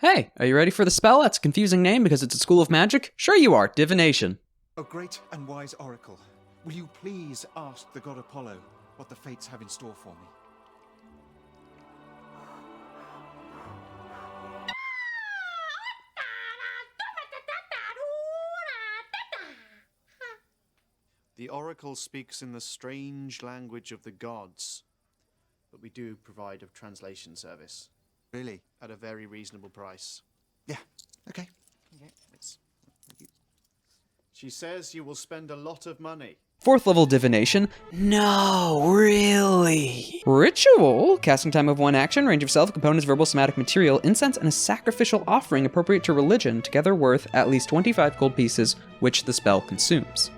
Hey, are you ready for the spell? That's a confusing name because it's a school of magic. Sure you are, Divination. O great and wise oracle, will you please ask the god Apollo what the fates have in store for me? The oracle speaks in the strange language of the gods, but we do provide a translation service. Really? At a very reasonable price. Yeah, okay. She says you will spend a lot of money. 4th level Divination. No, really. Ritual. Casting time of 1 action, range of self, components, verbal, somatic material, incense, and a sacrificial offering appropriate to religion, together worth at least 25 gold pieces, which the spell consumes.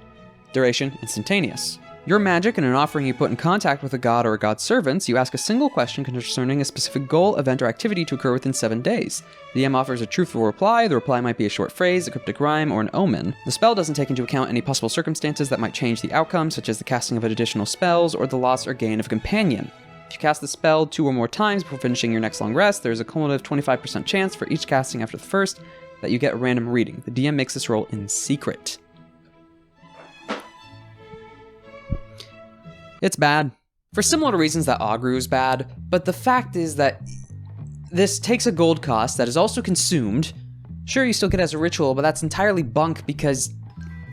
Duration, instantaneous. Your magic and an offering you put in contact with a god or a god's servants, you ask a single question concerning a specific goal, event, or activity to occur within 7 days. The DM offers a truthful reply. The reply might be a short phrase, a cryptic rhyme, or an omen. The spell doesn't take into account any possible circumstances that might change the outcome, such as the casting of additional spells or the loss or gain of a companion. If you cast the spell 2 or more times before finishing your next long rest, there is a cumulative 25% chance for each casting after the first that you get a random reading. The DM makes this roll in secret. It's bad. For similar reasons that augury was bad, but the fact is that this takes a gold cost that is also consumed. Sure, you still get it as a ritual, but that's entirely bunk because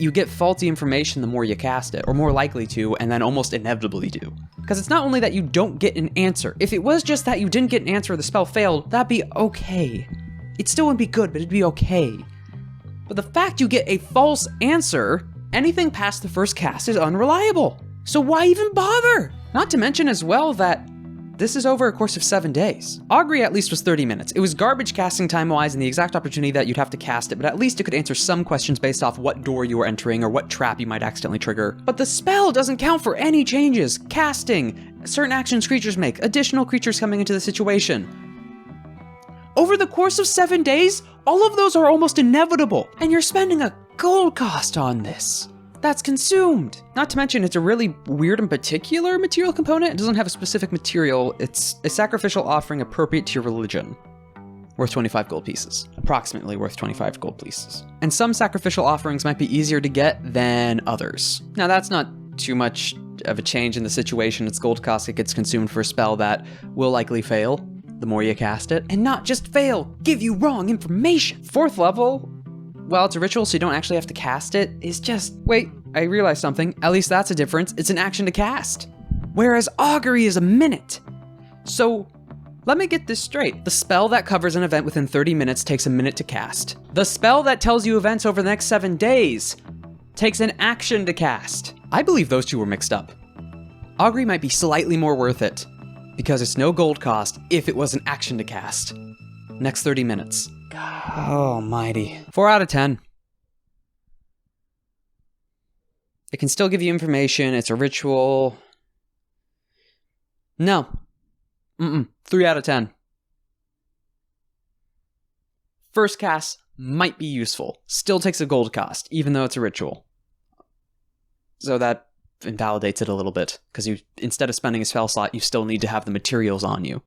you get faulty information the more you cast it, or more likely to, and then almost inevitably do. Because it's not only that you don't get an answer. If it was just that you didn't get an answer or the spell failed, that'd be okay. It still wouldn't be good, but it'd be okay. But the fact you get a false answer, anything past the first cast is unreliable. So why even bother? Not to mention as well that this is over a course of 7 days. Augury at least was 30 minutes. It was garbage casting time-wise and the exact opportunity that you'd have to cast it, but at least it could answer some questions based off what door you were entering or what trap you might accidentally trigger. But the spell doesn't count for any changes. Casting, certain actions creatures make, additional creatures coming into the situation. Over the course of 7 days, all of those are almost inevitable, and you're spending a gold cost on this. That's consumed. Not to mention, it's a really weird and particular material component. It doesn't have a specific material. It's a sacrificial offering appropriate to your religion. Worth 25 gold pieces. Approximately worth 25 gold pieces. And some sacrificial offerings might be easier to get than others. Now, that's not too much of a change in the situation. It's gold cost. It gets consumed for a spell that will likely fail the more you cast it. And not just fail, give you wrong information. 4th level, well, it's a ritual, so you don't actually have to cast it. It's just, wait, I realized something. At least that's a difference. It's an action to cast. Whereas augury is a minute. So, let me get this straight. The spell that covers an event within 30 minutes takes a minute to cast. The spell that tells you events over the next 7 days takes an action to cast. I believe those two were mixed up. Augury might be slightly more worth it, because it's no gold cost if it was an action to cast. Next 30 minutes. God almighty. 4 out of 10. It can still give you information. It's a ritual. No. 3 out of 10. First cast might be useful. Still takes a gold cost, even though it's a ritual. So that invalidates it a little bit, because you, instead of spending a spell slot, you still need to have the materials on you.